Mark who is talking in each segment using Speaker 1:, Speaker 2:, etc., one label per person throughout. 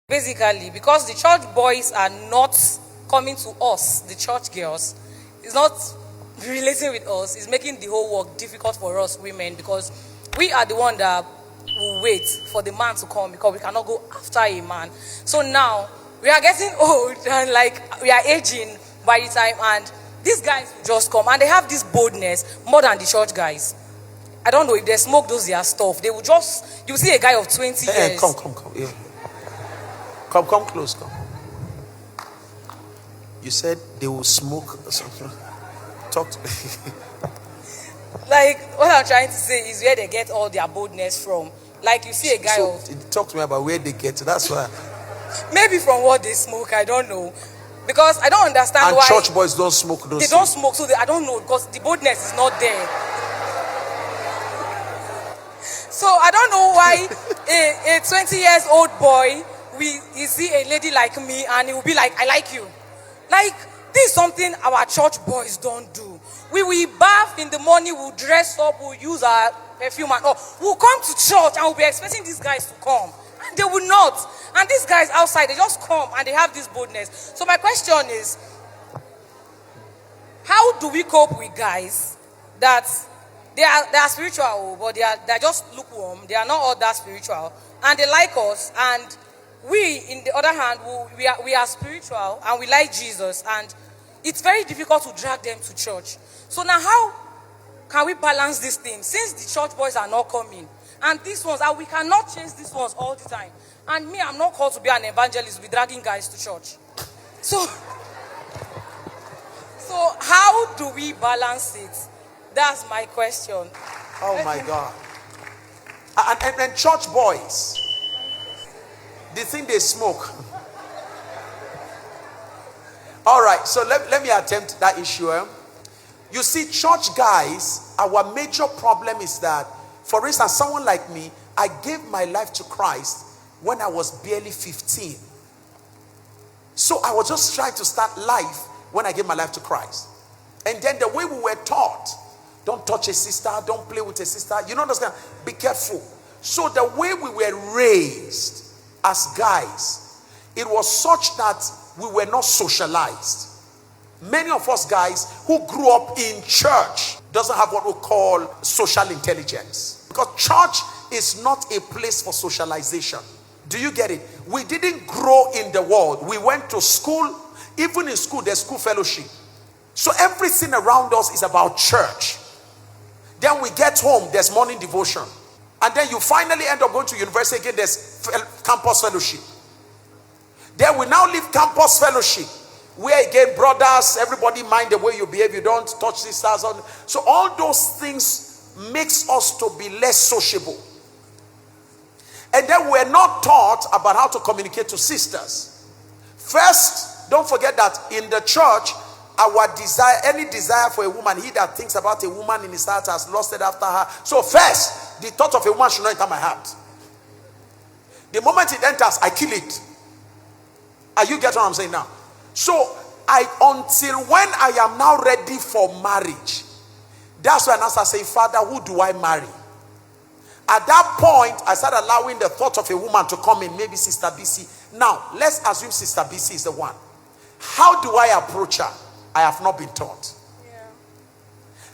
Speaker 1: Basically, because the church boys are not coming to us, the church girls, it's not relating with us, it's making the whole work difficult for us women, because we are the one that will wait for the man to come, because we cannot go after a man. So now we are getting old and like we are aging by the time, and these guys will just come and they have this boldness more than the church guys. I don't know if they smoke those their stuff. They will just, you see a guy of 20 years.
Speaker 2: Come. Yeah. Come close, come. You said they will smoke or something. Talk to me.
Speaker 1: Like, what I'm trying to say is where they get all their boldness from. Like, you see a guy
Speaker 2: talk to me about where they get it. That's why.
Speaker 1: Maybe from what they smoke, I don't know. Because I don't understand
Speaker 2: and
Speaker 1: why.
Speaker 2: Church boys don't smoke those
Speaker 1: They
Speaker 2: things.
Speaker 1: don't smoke, so I don't know, because the boldness is not there. So I don't know why a 20 years old boy, he see a lady like me and he will be like, I like you. Like, this is something our church boys don't do. We will bath in the morning, we'll dress up, we'll use our perfume and all. We'll come to church and we'll be expecting these guys to come. And they will not. And these guys outside, they just come and they have this boldness. So my question is, how do we cope with guys that they are spiritual, but they are just lukewarm. They are not all that spiritual, and they like us. And we, in the other hand, we are spiritual and we like Jesus, and it's very difficult to drag them to church. So now, how can we balance this thing? Since the church boys are not coming, and these ones, and we cannot chase these ones all the time. And me, I'm not called to be an evangelist, be dragging guys to church. So how do we balance it? That's my question.
Speaker 2: Oh my God. And church boys, they think they smoke. All right, so let me attempt that issue. You see, church guys, our major problem is that, for instance, someone like me, I gave my life to Christ when I was barely 15. So I was just trying to start life when I gave my life to Christ. And then the way we were taught, don't touch a sister, don't play with a sister. You know what I'm saying? Be careful. So the way we were raised as guys, it was such that we were not socialized. Many of us guys who grew up in church doesn't have what we call social intelligence. Because church is not a place for socialization. Do you get it? We didn't grow in the world. We went to school. Even in school, there's school fellowship. So everything around us is about church. Then we get home, there's morning devotion. And then you finally end up going to university again, there's campus fellowship. Then we now leave campus fellowship, where again, brothers, everybody mind the way you behave, you don't touch sisters. So all those things makes us to be less sociable. And then we're not taught about how to communicate to sisters. First, don't forget that in the church, our desire, any desire for a woman, he that thinks about a woman in his heart has lusted after her. So first, the thought of a woman should not enter my heart. The moment it enters, I kill it. Are you getting what I'm saying now? So until when I am now ready for marriage, that's when I start saying, Father, who do I marry? At that point, I start allowing the thought of a woman to come in, maybe Sister BC. Now, let's assume Sister BC is the one. How do I approach her? I have not been taught.
Speaker 1: Yeah.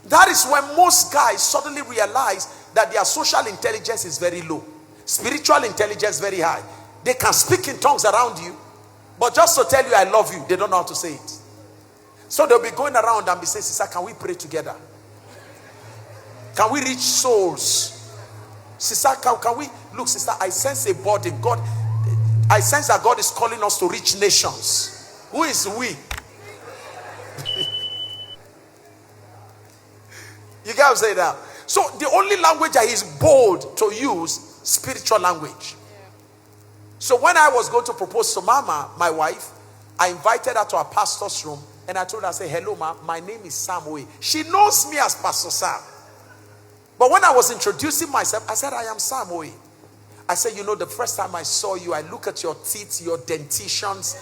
Speaker 2: That is when most guys suddenly realize that their social intelligence is very low. Spiritual intelligence very high. They can speak in tongues around you, but just to tell you I love you, they don't know how to say it. So they'll be going around and be saying, Sister, can we pray together? Can we reach souls? Sister, can we? Look, sister, I sense a burden. God, I sense that God is calling us to reach nations. Who is we? You guys say that. So the only language that he's bold to use, spiritual language.
Speaker 1: Yeah.
Speaker 2: So when I was going to propose to Mama, my wife, I invited her to our pastor's room and I told her, I said, hello, ma, my name is Samuel. She knows me as Pastor Sam. But when I was introducing myself, I said, I am Samuel. I said, you know, the first time I saw you, I look at your teeth, your dentitions.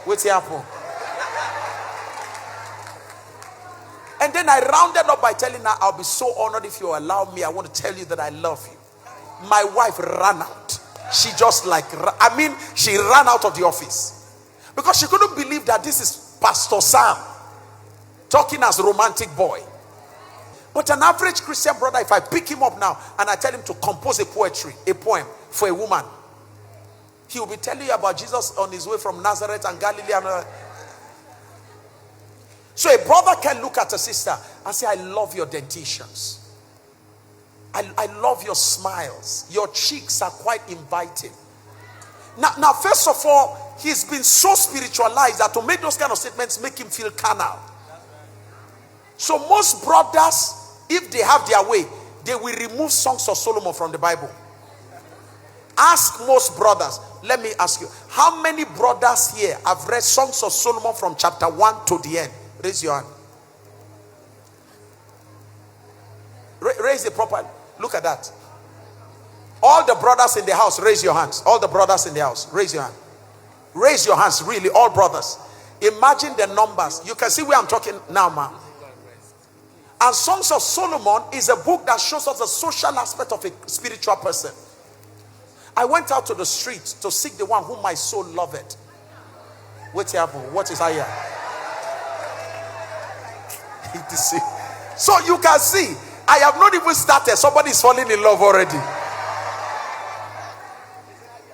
Speaker 2: What's happening? And then I rounded up by telling her, I'll be so honored if you allow me. I want to tell you that I love you. My wife ran out. She just like, she ran out of the office because she couldn't believe that this is Pastor Sam talking as romantic boy. But an average Christian brother, if I pick him up now and I tell him to compose a poem for a woman, he will be telling you about Jesus on his way from Nazareth and Galilee. So a brother can look at a sister and say, I love your dentitions. I love your smiles. Your cheeks are quite inviting. Now, first of all, he's been so spiritualized that to make those kind of statements make him feel carnal. So most brothers, if they have their way, they will remove Songs of Solomon from the Bible. Ask most brothers. Let me ask you, how many brothers here have read Songs of Solomon from chapter 1 to the end? Raise your hand. Raise it properly. Look at that. All the brothers in the house, raise your hands. All the brothers in the house, raise your hand. Raise your hands, really, all brothers. Imagine the numbers. You can see where I'm talking now, man. And Songs of Solomon is a book that shows us the social aspect of a spiritual person. I went out to the street to seek the one whom my soul loved. Wait here, what is I here? So you can see, I have not even started. Somebody is falling in love already.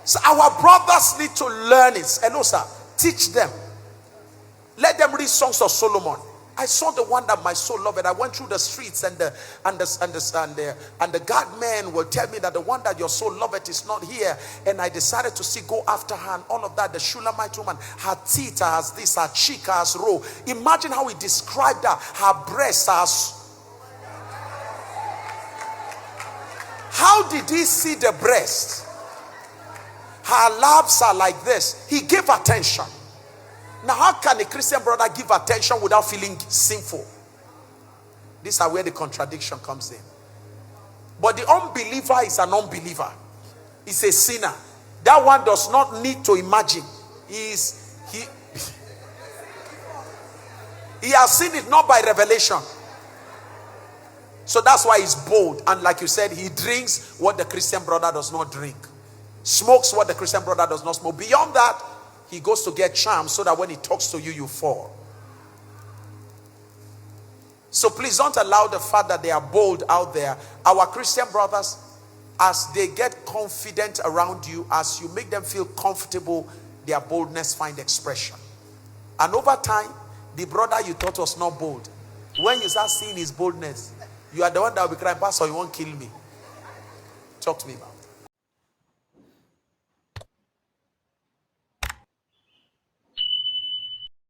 Speaker 2: So our brothers need to learn it. Hello, sir. Teach them. Let them read Songs of Solomon. I saw the one that my soul loved. I went through the streets and the guard men will tell me that the one that your soul loved is not here. And I decided to go after her and all of that. The Shulamite woman, her teeth has this, her cheek has row. Imagine how he described her. Her breasts has. How did he see the breast? Her labs are like this. He gave attention. Now, how can a Christian brother give attention without feeling sinful? These are where the contradiction comes in. But the unbeliever is an unbeliever. He's a sinner. That one does not need to imagine. He has seen it not by revelation. So that's why he's bold. And like you said, he drinks what the Christian brother does not drink. Smokes what the Christian brother does not smoke. Beyond that, he goes to get charms so that when he talks to you, you fall. So please don't allow the fact that they are bold out there. Our Christian brothers, as they get confident around you, as you make them feel comfortable, their boldness find expression. And over time, the brother you thought was not bold, when you start seeing his boldness, you are the one that will be crying, Pastor, you won't kill me. Talk to me about it.